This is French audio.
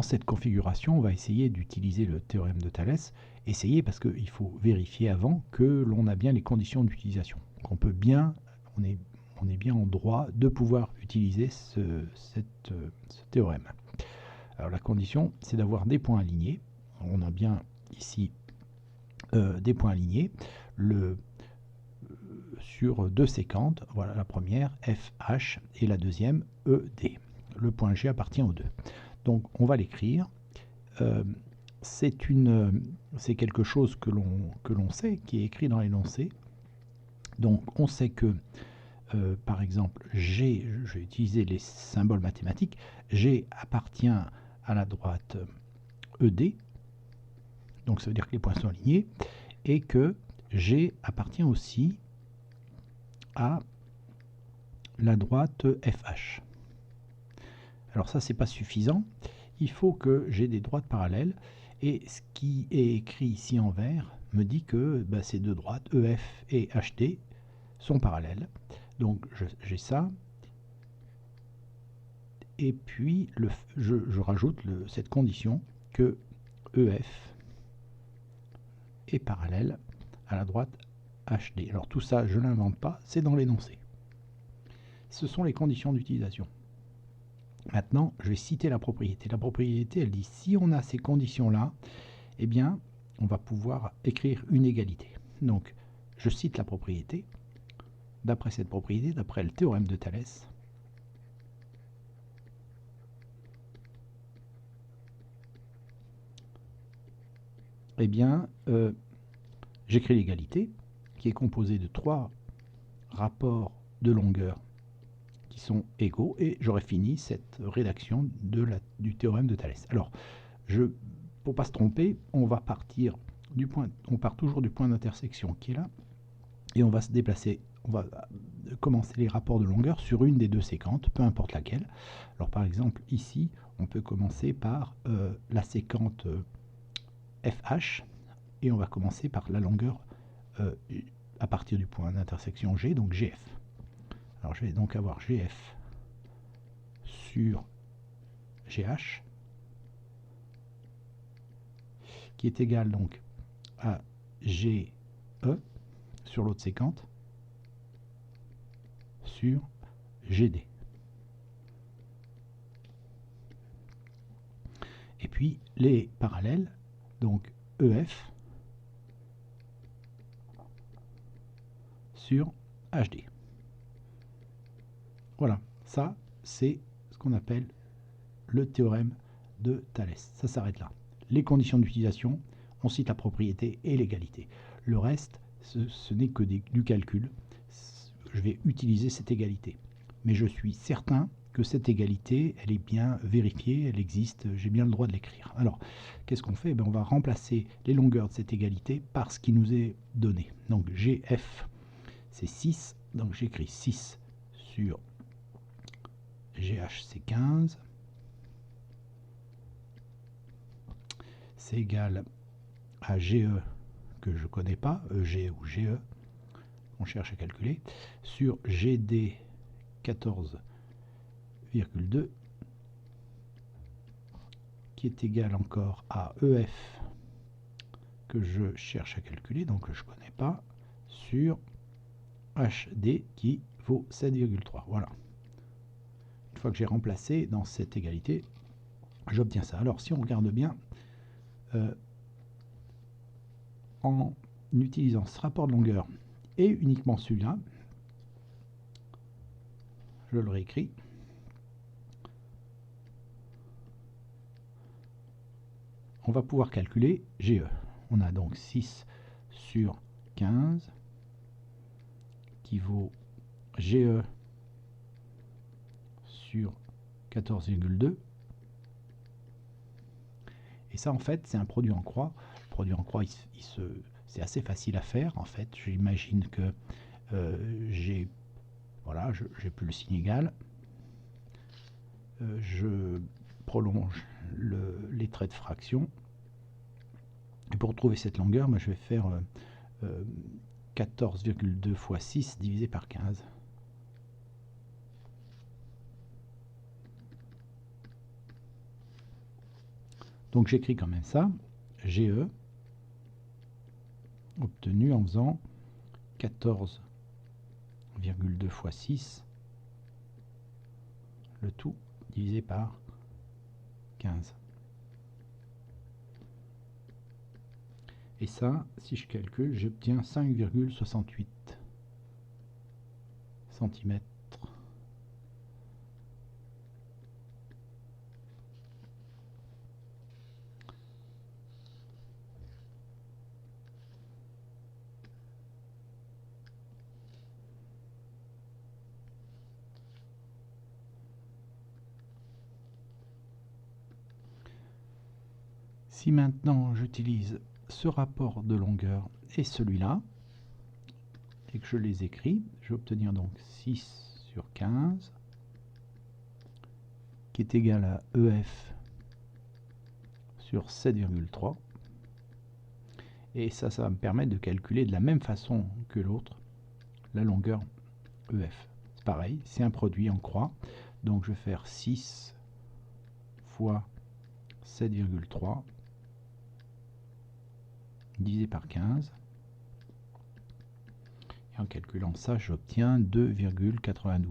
cette configuration, on va essayer d'utiliser le théorème de Thalès. Essayer parce qu'il faut vérifier avant que l'on a bien les conditions d'utilisation. On est bien en droit de pouvoir utiliser ce théorème. Alors la condition, c'est d'avoir des points alignés. On a bien ici des points alignés sur deux séquentes. Voilà la première, FH, et la deuxième, ED. Le point G appartient aux deux. Donc on va l'écrire. C'est quelque chose que l'on sait, qui est écrit dans l'énoncé. Donc on sait que, par exemple, G, je vais utiliser les symboles mathématiques, G appartient à la droite ED, donc ça veut dire que les points sont alignés, et que G appartient aussi à la droite FH. Alors ça, c'est pas suffisant. Il faut que j'ai des droites parallèles. Et ce qui est écrit ici en vert me dit que ces deux droites, EF et HD, sont parallèles. Donc j'ai ça. Et puis je rajoute cette condition que EF est parallèle à la droite HD. Alors tout ça, je ne l'invente pas, c'est dans l'énoncé. Ce sont les conditions d'utilisation. Maintenant, je vais citer la propriété. La propriété, elle dit, si on a ces conditions-là, eh bien, on va pouvoir écrire une égalité. Donc, je cite la propriété. D'après cette propriété, d'après le théorème de Thalès, eh bien, j'écris l'égalité, qui est composée de 3 rapports de longueur qui sont égaux, et j'aurai fini cette rédaction du théorème de Thalès. Alors, pour ne pas se tromper, on part toujours du point d'intersection qui est là, et on va se déplacer, on va commencer les rapports de longueur sur une des deux séquentes, peu importe laquelle. Alors par exemple, ici, on peut commencer par la séquente FH, et on va commencer par la longueur à partir du point d'intersection G, donc GF. Alors je vais donc avoir GF sur GH, qui est égal donc à GE sur l'autre séquente sur GD. Et puis les parallèles, donc EF sur HD. Voilà, ça c'est ce qu'on appelle le théorème de Thalès. Ça s'arrête là. Les conditions d'utilisation, on cite la propriété et l'égalité. Le reste, ce n'est que du calcul. Je vais utiliser cette égalité. Mais je suis certain que cette égalité, elle est bien vérifiée, elle existe, j'ai bien le droit de l'écrire. Alors, qu'est-ce qu'on fait? On va remplacer les longueurs de cette égalité par ce qui nous est donné. Donc, GF, c'est 6. Donc, j'écris 6 sur GH, c'est 15. C'est égal à GE, que je ne connais pas, EG ou GE, on cherche à calculer, sur GD 14,2, qui est égal encore à EF, que je cherche à calculer, donc je ne connais pas, sur HD, qui vaut 7,3. Voilà. Une fois que j'ai remplacé dans cette égalité, j'obtiens ça. Alors, si on regarde bien, en utilisant ce rapport de longueur et uniquement celui-là, je le réécris. On va pouvoir calculer GE. On a donc 6 sur 15 qui vaut GE sur 14,2. Et ça, en fait, c'est un produit en croix. Le produit en croix, c'est assez facile à faire, en fait. J'imagine que j'ai plus le signe égal. Je prolonge les traits de fraction. Et pour trouver cette longueur, je vais faire 14,2 fois 6 divisé par 15. Donc j'écris quand même ça, GE, obtenu en faisant 14,2 fois 6, le tout divisé par 15. Et ça, si je calcule, j'obtiens 5,68 cm. Si maintenant j'utilise ce rapport de longueur et celui-là, et que je les écris, je vais obtenir donc 6 sur 15, qui est égal à EF sur 7,3. Et ça va me permettre de calculer de la même façon que l'autre la longueur EF. C'est pareil, c'est un produit en croix. Donc je vais faire 6 fois 7,3 divisé par 15. Et en calculant ça, j'obtiens 2,92.